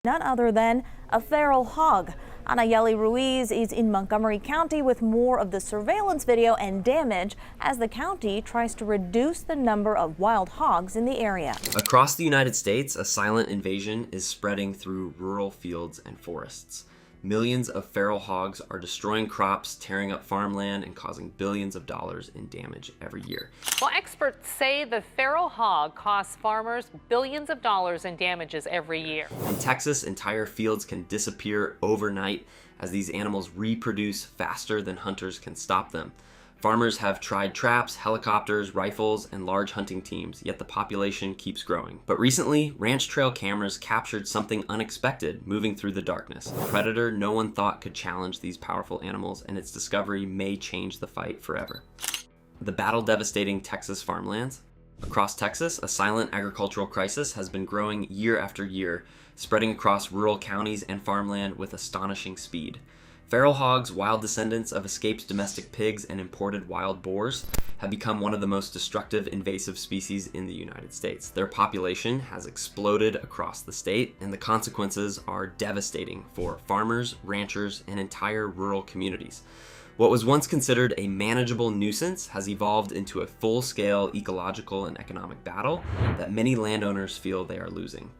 None other than a feral hog. Anayeli Ruiz is in Montgomery County with more of the surveillance video and damage as the county tries to reduce the number of wild hogs in the area. Across the United States, a silent invasion is spreading through rural fields and forests. Millions of feral hogs are destroying crops, tearing up farmland, and causing billions of dollars in damage every year. Well, experts say the feral hog costs farmers billions of dollars in damages every year. In Texas, entire fields can disappear overnight as these animals reproduce faster than hunters can stop them. Farmers have tried traps, helicopters, rifles, and large hunting teams, yet the population keeps growing. But recently, ranch trail cameras captured something unexpected moving through the darkness. A predator no one thought could challenge these powerful animals, and its discovery may change the fight forever. The battle-devastating Texas farmlands. Across Texas, a silent agricultural crisis has been growing year after year, spreading across rural counties and farmland with astonishing speed. Feral hogs, wild descendants of escaped domestic pigs and imported wild boars, have become one of the most destructive invasive species in the United States. Their population has exploded across the state, and the consequences are devastating for farmers, ranchers, and entire rural communities. What was once considered a manageable nuisance has evolved into a full-scale ecological and economic battle that many landowners feel they are losing.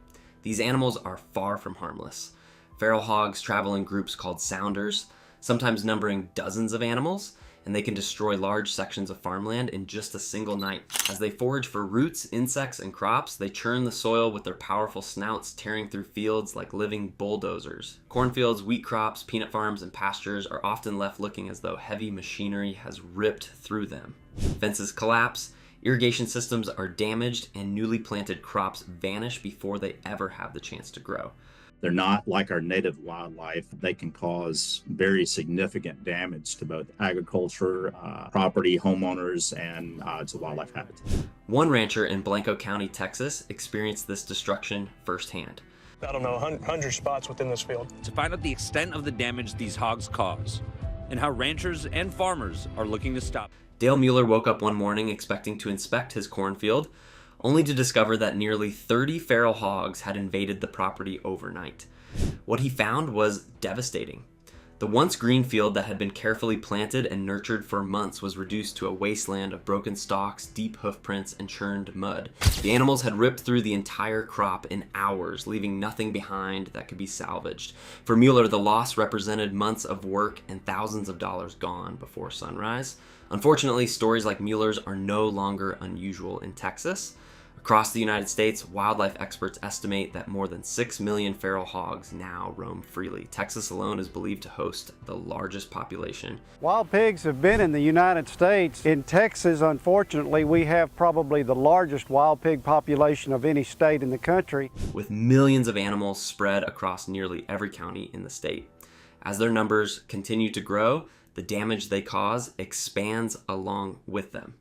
These animals are far from harmless. Feral hogs travel in groups called sounders, sometimes numbering dozens of animals, and they can destroy large sections of farmland in just a single night. As they forage for roots, insects, and crops, they churn the soil with their powerful snouts, tearing through fields like living bulldozers. Cornfields, wheat crops, peanut farms, and pastures are often left looking as though heavy machinery has ripped through them. Fences collapse, irrigation systems are damaged, and newly planted crops vanish before they ever have the chance to grow. They're not like our native wildlife. They can cause very significant damage to both agriculture, property, homeowners, and to wildlife habitat. One rancher in Blanco County, Texas, experienced this destruction firsthand. I don't know, 100 spots within this field. To find out the extent of the damage these hogs cause and how ranchers and farmers are looking to stop. Dale Mueller woke up one morning expecting to inspect his cornfield, only to discover that nearly 30 feral hogs had invaded the property overnight. What he found was devastating. The once green field that had been carefully planted and nurtured for months was reduced to a wasteland of broken stalks, deep hoof prints, and churned mud. The animals had ripped through the entire crop in hours, leaving nothing behind that could be salvaged. For Mueller, the loss represented months of work and thousands of dollars gone before sunrise. Unfortunately, stories like Mueller's are no longer unusual in Texas. Across the United States, wildlife experts estimate that more than 6 million feral hogs now roam freely. Texas alone is believed to host the largest population. Wild pigs have been in the United States. In Texas, unfortunately, we have probably the largest wild pig population of any state in the country, with millions of animals spread across nearly every county in the state. As their numbers continue to grow, the damage they cause expands along with them.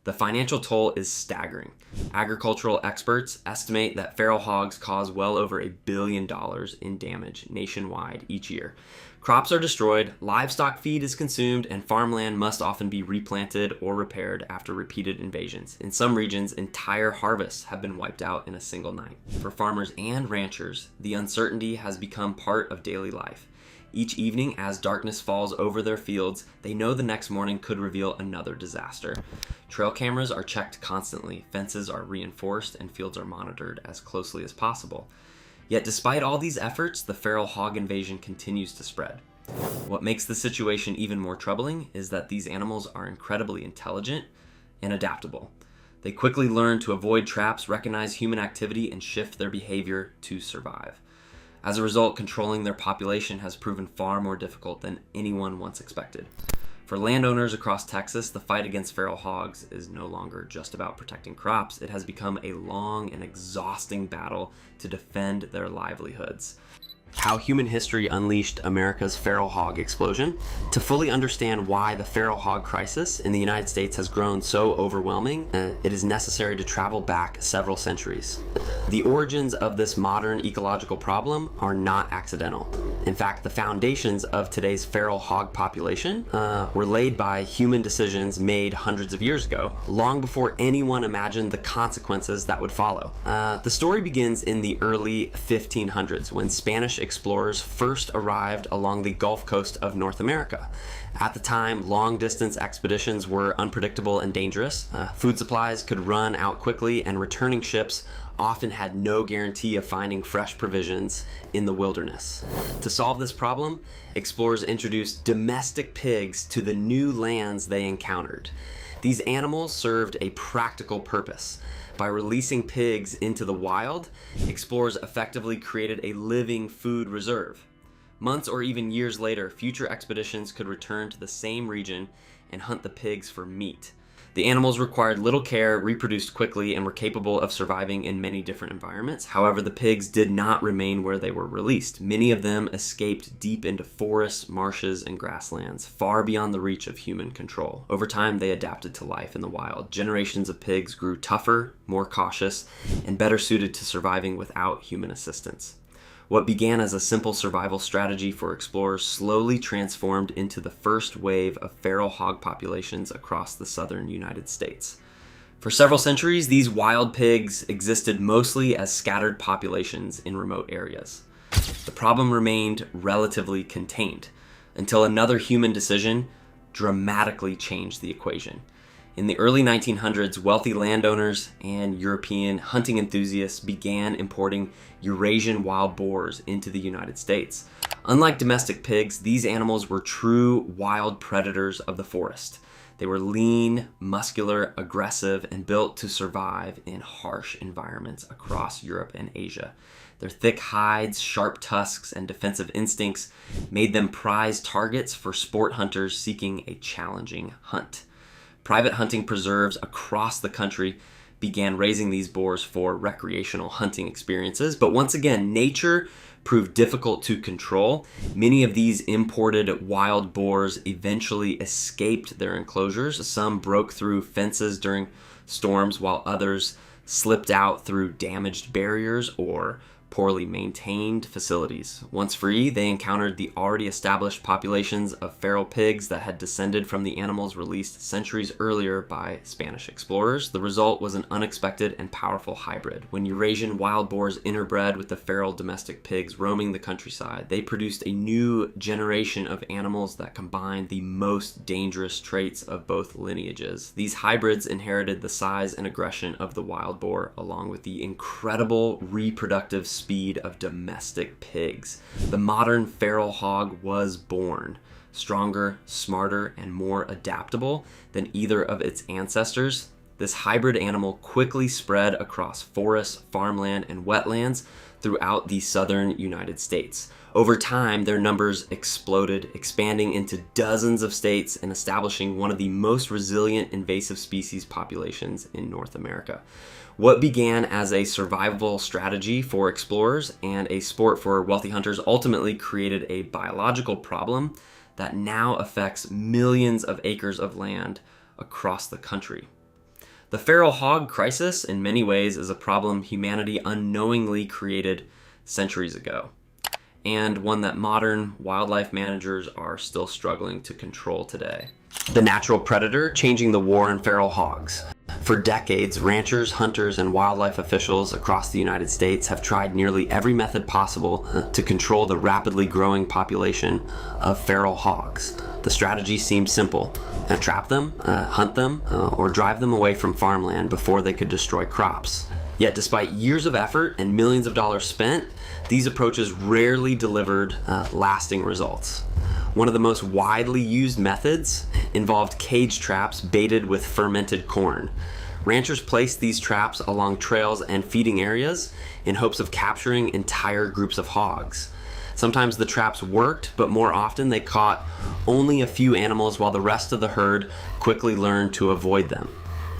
The financial toll is staggering. Agricultural experts estimate that feral hogs cause well over $1 billion in damage nationwide each year. Crops are destroyed, livestock feed is consumed, and farmland must often be replanted or repaired after repeated invasions. In some regions, entire harvests have been wiped out in a single night. For farmers and ranchers, the uncertainty has become part of daily life. Each evening, as darkness falls over their fields, they know the next morning could reveal another disaster. Trail cameras are checked constantly, fences are reinforced, and fields are monitored as closely as possible. Yet despite all these efforts, the feral hog invasion continues to spread. What makes the situation even more troubling is that these animals are incredibly intelligent and adaptable. They quickly learn to avoid traps, recognize human activity, and shift their behavior to survive. As a result, controlling their population has proven far more difficult than anyone once expected. For landowners across Texas, the fight against feral hogs is no longer just about protecting crops. It has become a long and exhausting battle to defend their livelihoods. How human history unleashed America's feral hog explosion. To fully understand why the feral hog crisis in the United States has grown so overwhelming, it is necessary to travel back several centuries. The origins of this modern ecological problem are not accidental. In fact, the foundations of today's feral hog population were laid by human decisions made hundreds of years ago, long before anyone imagined the consequences that would follow. The story begins in the early 1500s when Spanish explorers first arrived along the Gulf Coast of North America. At the time, long-distance expeditions were unpredictable and dangerous. Food supplies could run out quickly, and returning ships often had no guarantee of finding fresh provisions in the wilderness. To solve this problem, explorers introduced domestic pigs to the new lands they encountered. These animals served a practical purpose. By releasing pigs into the wild, explorers effectively created a living food reserve. Months or even years later, future expeditions could return to the same region and hunt the pigs for meat. The animals required little care, reproduced quickly, and were capable of surviving in many different environments. However, the pigs did not remain where they were released. Many of them escaped deep into forests, marshes, and grasslands, far beyond the reach of human control. Over time, they adapted to life in the wild. Generations of pigs grew tougher, more cautious, and better suited to surviving without human assistance. What began as a simple survival strategy for explorers slowly transformed into the first wave of feral hog populations across the southern United States. For several centuries, these wild pigs existed mostly as scattered populations in remote areas. The problem remained relatively contained until another human decision dramatically changed the equation. In the early 1900s, wealthy landowners and European hunting enthusiasts began importing Eurasian wild boars into the United States. Unlike domestic pigs, these animals were true wild predators of the forest. They were lean, muscular, aggressive, and built to survive in harsh environments across Europe and Asia. Their thick hides, sharp tusks, and defensive instincts made them prized targets for sport hunters seeking a challenging hunt. Private hunting preserves across the country began raising these boars for recreational hunting experiences, but once again, nature proved difficult to control. Many of these imported wild boars eventually escaped their enclosures. Some broke through fences during storms, while others slipped out through damaged barriers or poorly maintained facilities. Once free, they encountered the already established populations of feral pigs that had descended from the animals released centuries earlier by Spanish explorers. The result was an unexpected and powerful hybrid. When Eurasian wild boars interbred with the feral domestic pigs roaming the countryside, they produced a new generation of animals that combined the most dangerous traits of both lineages. These hybrids inherited the size and aggression of the wild boar, along with the incredible reproductive speed of domestic pigs. The modern feral hog was born, stronger, smarter, and more adaptable than either of its ancestors. This hybrid animal quickly spread across forests, farmland, and wetlands throughout the southern United States. Over time, their numbers exploded, expanding into dozens of states and establishing one of the most resilient invasive species populations in North America. What began as a survival strategy for explorers and a sport for wealthy hunters ultimately created a biological problem that now affects millions of acres of land across the country. The feral hog crisis, in many ways, is a problem humanity unknowingly created centuries ago, and one that modern wildlife managers are still struggling to control today. The natural predator changing the war on feral hogs. For decades, ranchers, hunters, and wildlife officials across the United States have tried nearly every method possible to control the rapidly growing population of feral hogs. The strategy seemed simple: trap them, hunt them, or drive them away from farmland before they could destroy crops. Yet despite years of effort and millions of dollars spent, these approaches rarely delivered lasting results. One of the most widely used methods involved cage traps baited with fermented corn. Ranchers placed these traps along trails and feeding areas in hopes of capturing entire groups of hogs. Sometimes the traps worked, but more often they caught only a few animals while the rest of the herd quickly learned to avoid them.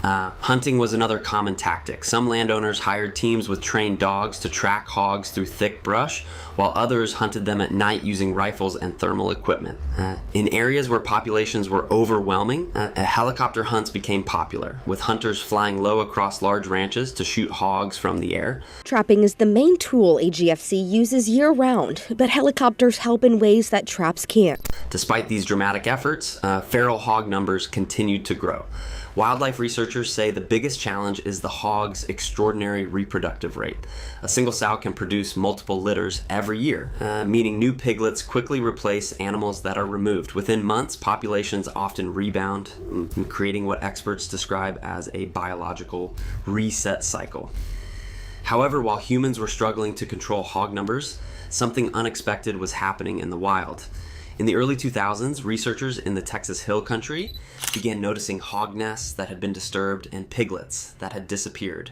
Hunting was another common tactic. Some landowners hired teams with trained dogs to track hogs through thick brush, while others hunted them at night using rifles and thermal equipment. In areas where populations were overwhelming, helicopter hunts became popular, with hunters flying low across large ranches to shoot hogs from the air. Trapping is the main tool AGFC uses year-round, but helicopters help in ways that traps can't. Despite these dramatic efforts, feral hog numbers continued to grow. Wildlife researchers say the biggest challenge is the hog's extraordinary reproductive rate. A single sow can produce multiple litters every year, meaning new piglets quickly replace animals that are removed. Within months, populations often rebound, creating what experts describe as a biological reset cycle. However, while humans were struggling to control hog numbers, something unexpected was happening in the wild. In the early 2000s, researchers in the Texas Hill Country began noticing hog nests that had been disturbed and piglets that had disappeared.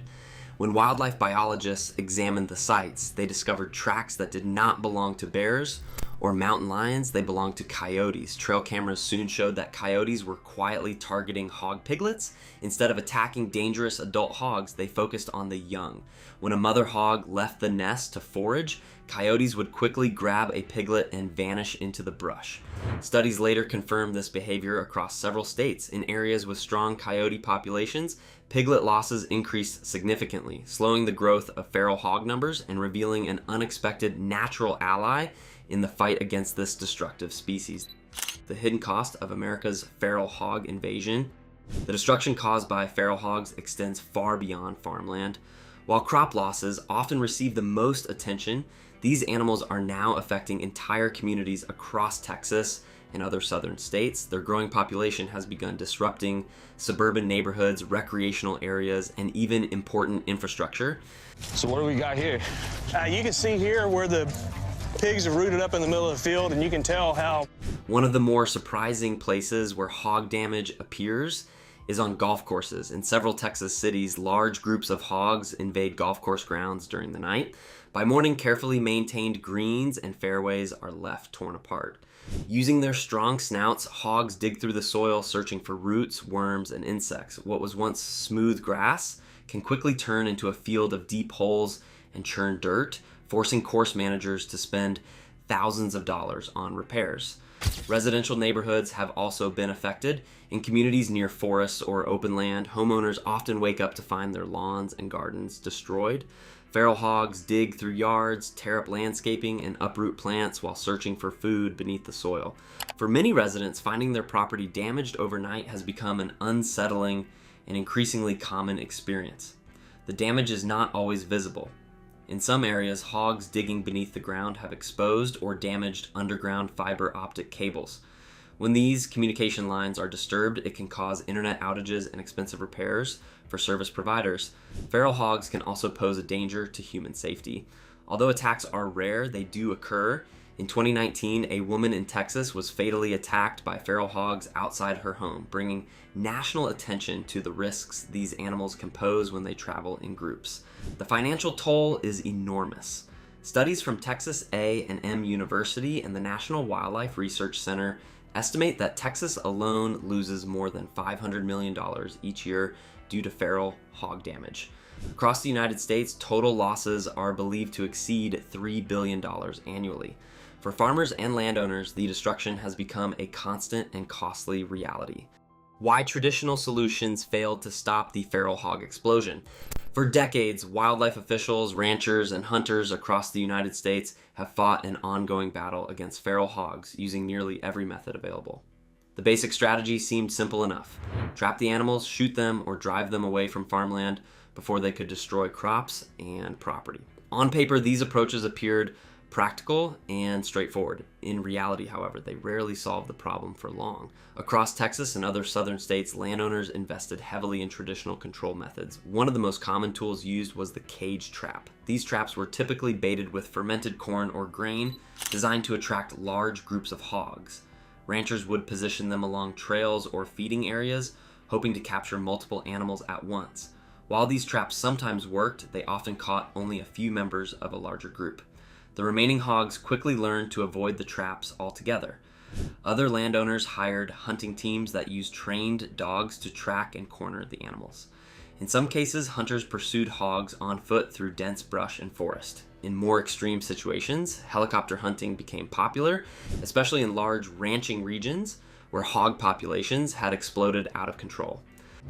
When wildlife biologists examined the sites, they discovered tracks that did not belong to bears or mountain lions, they belonged to coyotes. Trail cameras soon showed that coyotes were quietly targeting hog piglets. Instead of attacking dangerous adult hogs, they focused on the young. When a mother hog left the nest to forage, coyotes would quickly grab a piglet and vanish into the brush. Studies later confirmed this behavior across several states. In areas with strong coyote populations, piglet losses increased significantly, slowing the growth of feral hog numbers and revealing an unexpected natural ally in the fight against this destructive species. The hidden cost of America's feral hog invasion. The destruction caused by feral hogs extends far beyond farmland. While crop losses often receive the most attention, these animals are now affecting entire communities across Texas and other southern states. Their growing population has begun disrupting suburban neighborhoods, recreational areas, and even important infrastructure. So what do we got here? You can see here where the pigs are rooted up in the middle of the field, and you can tell how. One of the more surprising places where hog damage appears is on golf courses. In several Texas cities, large groups of hogs invade golf course grounds during the night. By morning, carefully maintained greens and fairways are left torn apart. Using their strong snouts, hogs dig through the soil searching for roots, worms, and insects. What was once smooth grass can quickly turn into a field of deep holes and churned dirt, forcing course managers to spend thousands of dollars on repairs. Residential neighborhoods have also been affected. In communities near forests or open land, homeowners often wake up to find their lawns and gardens destroyed. Feral hogs dig through yards, tear up landscaping, and uproot plants while searching for food beneath the soil. For many residents, finding their property damaged overnight has become an unsettling and increasingly common experience. The damage is not always visible. In some areas, hogs digging beneath the ground have exposed or damaged underground fiber optic cables. When these communication lines are disturbed, it can cause internet outages and expensive repairs for service providers. Feral hogs can also pose a danger to human safety. Although attacks are rare, they do occur. In 2019, a woman in Texas was fatally attacked by feral hogs outside her home, bringing national attention to the risks these animals can pose when they travel in groups. The financial toll is enormous. Studies from Texas A&M University and the National Wildlife Research Center estimate that Texas alone loses more than $500 million each year due to feral hog damage. Across the United States, total losses are believed to exceed $3 billion annually. For farmers and landowners, the destruction has become a constant and costly reality. Why traditional solutions failed to stop the feral hog explosion. For decades, wildlife officials, ranchers, and hunters across the United States have fought an ongoing battle against feral hogs using nearly every method available. The basic strategy seemed simple enough. Trap the animals, shoot them, or drive them away from farmland before they could destroy crops and property. On paper, these approaches appeared practical and straightforward. In reality, however, they rarely solve the problem for long. Across Texas and other southern states, landowners invested heavily in traditional control methods. One of the most common tools used was the cage trap. These traps were typically baited with fermented corn or grain, designed to attract large groups of hogs. Ranchers would position them along trails or feeding areas, hoping to capture multiple animals at once. While these traps sometimes worked, they often caught only a few members of a larger group. The remaining hogs quickly learned to avoid the traps altogether. Other landowners hired hunting teams that used trained dogs to track and corner the animals. In some cases, hunters pursued hogs on foot through dense brush and forest. In more extreme situations, helicopter hunting became popular, especially in large ranching regions where hog populations had exploded out of control.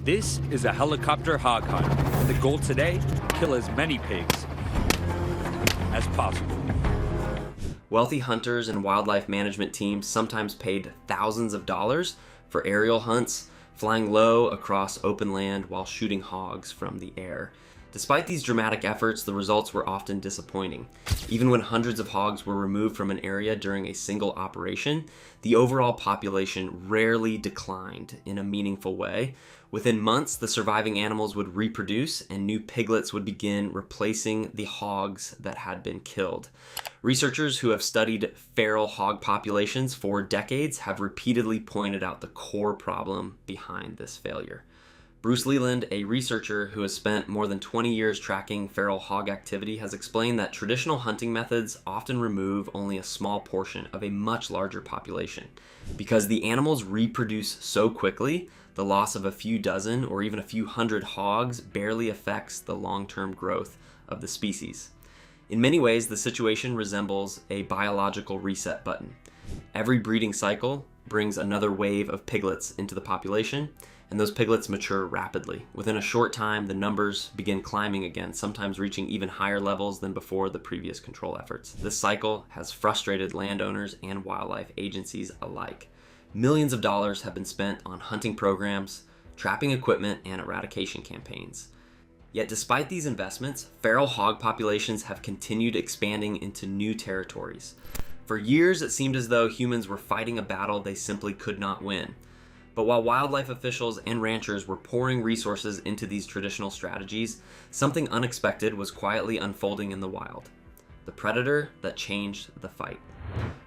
This is a helicopter hog hunt. The goal today, kill as many pigs as possible. Wealthy hunters and wildlife management teams sometimes paid thousands of dollars for aerial hunts, flying low across open land while shooting hogs from the air. Despite these dramatic efforts, the results were often disappointing. Even when hundreds of hogs were removed from an area during a single operation, the overall population rarely declined in a meaningful way. Within months, the surviving animals would reproduce and new piglets would begin replacing the hogs that had been killed. Researchers who have studied feral hog populations for decades have repeatedly pointed out the core problem behind this failure. Bruce Leland, a researcher who has spent more than 20 years tracking feral hog activity, has explained that traditional hunting methods often remove only a small portion of a much larger population. Because the animals reproduce so quickly, the loss of a few dozen or even a few hundred hogs barely affects the long-term growth of the species. In many ways, the situation resembles a biological reset button. Every breeding cycle brings another wave of piglets into the population, and those piglets mature rapidly. Within a short time, the numbers begin climbing again, sometimes reaching even higher levels than before the previous control efforts. This cycle has frustrated landowners and wildlife agencies alike. Millions of dollars have been spent on hunting programs, trapping equipment, and eradication campaigns. Yet despite these investments, feral hog populations have continued expanding into new territories. For years, it seemed as though humans were fighting a battle they simply could not win. But while wildlife officials and ranchers were pouring resources into these traditional strategies, something unexpected was quietly unfolding in the wild. The predator that changed the fight.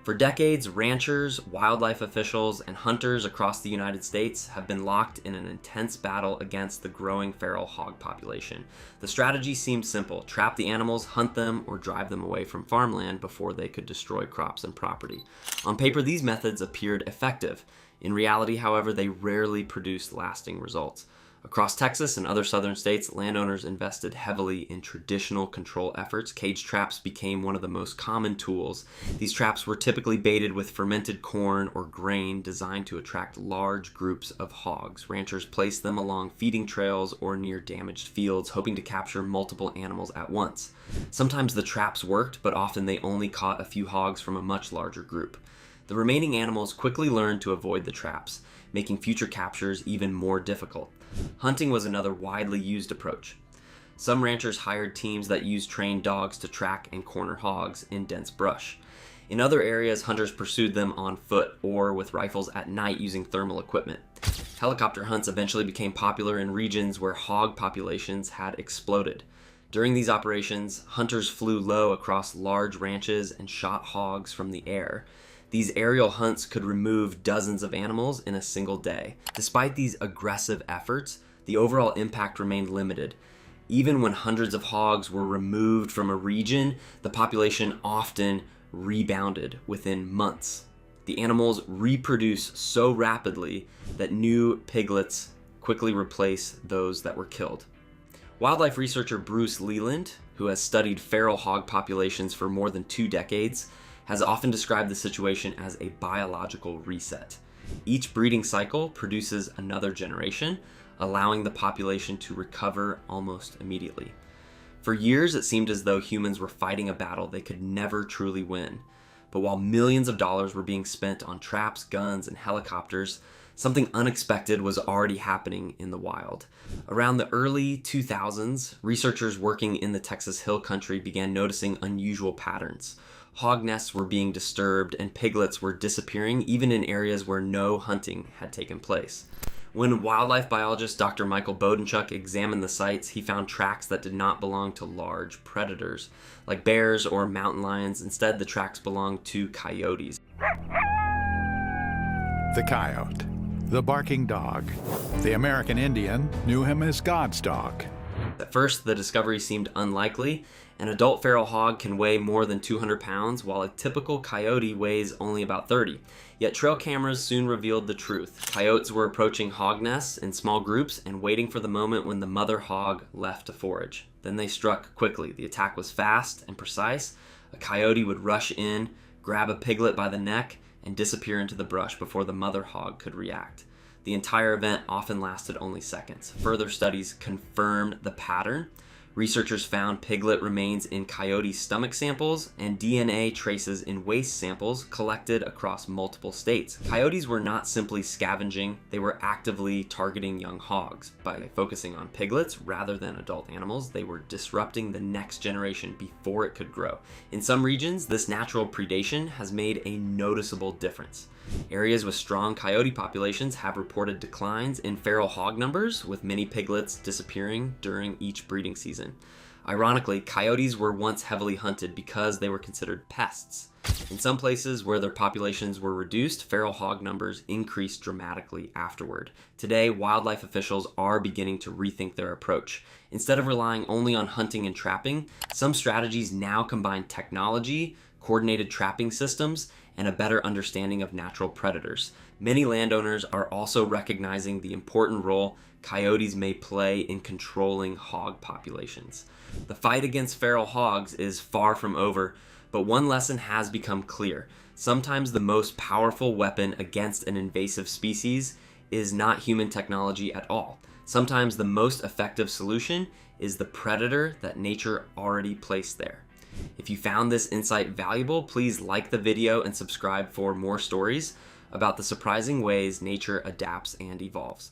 For decades, ranchers, wildlife officials, and hunters across the United States have been locked in an intense battle against the growing feral hog population. The strategy seemed simple: trap the animals, hunt them, or drive them away from farmland before they could destroy crops and property. On paper, these methods appeared effective. In reality, however, they rarely produced lasting results. Across Texas and other southern states, landowners invested heavily in traditional control efforts. Cage traps became one of the most common tools. These traps were typically baited with fermented corn or grain designed to attract large groups of hogs. Ranchers placed them along feeding trails or near damaged fields, hoping to capture multiple animals at once. Sometimes the traps worked, but often they only caught a few hogs from a much larger group. The remaining animals quickly learned to avoid the traps, making future captures even more difficult. Hunting was another widely used approach. Some ranchers hired teams that used trained dogs to track and corner hogs in dense brush. In other areas, hunters pursued them on foot or with rifles at night using thermal equipment. Helicopter hunts eventually became popular in regions where hog populations had exploded. During these operations, hunters flew low across large ranches and shot hogs from the air. These aerial hunts could remove dozens of animals in a single day. Despite these aggressive efforts, the overall impact remained limited. Even when hundreds of hogs were removed from a region, the population often rebounded within months. The animals reproduce so rapidly that new piglets quickly replace those that were killed. Wildlife researcher Bruce Leland, who has studied feral hog populations for more than 2 decades, has often described the situation as a biological reset. Each breeding cycle produces another generation, allowing the population to recover almost immediately. For years, it seemed as though humans were fighting a battle they could never truly win. But while millions of dollars were being spent on traps, guns, and helicopters, something unexpected was already happening in the wild. Around the early 2000s, researchers working in the Texas Hill Country began noticing unusual patterns. Hog nests were being disturbed and piglets were disappearing even in areas where no hunting had taken place. When wildlife biologist Dr. Michael Bodenchuk examined the sites, he found tracks that did not belong to large predators, like bears or mountain lions. Instead, the tracks belonged to coyotes. The coyote, the barking dog. The American Indian knew him as God's dog. At first, the discovery seemed unlikely. An adult feral hog can weigh more than 200 pounds, while a typical coyote weighs only about 30. Yet trail cameras soon revealed the truth. Coyotes were approaching hog nests in small groups and waiting for the moment when the mother hog left to forage. Then they struck quickly. The attack was fast and precise. A coyote would rush in, grab a piglet by the neck, and disappear into the brush before the mother hog could react. The entire event often lasted only seconds. Further studies confirmed the pattern. Researchers found piglet remains in coyote stomach samples and DNA traces in waste samples collected across multiple states. Coyotes were not simply scavenging, they were actively targeting young hogs. By focusing on piglets rather than adult animals, they were disrupting the next generation before it could grow. In some regions, this natural predation has made a noticeable difference. Areas with strong coyote populations have reported declines in feral hog numbers, with many piglets disappearing during each breeding season. Ironically, coyotes were once heavily hunted because they were considered pests. In some places where their populations were reduced, feral hog numbers increased dramatically afterward. Today, wildlife officials are beginning to rethink their approach. Instead of relying only on hunting and trapping, some strategies now combine technology, coordinated trapping systems, and a better understanding of natural predators. Many landowners are also recognizing the important role coyotes may play in controlling hog populations. The fight against feral hogs is far from over, but one lesson has become clear. Sometimes the most powerful weapon against an invasive species is not human technology at all. Sometimes the most effective solution is the predator that nature already placed there. If you found this insight valuable, please like the video and subscribe for more stories about the surprising ways nature adapts and evolves.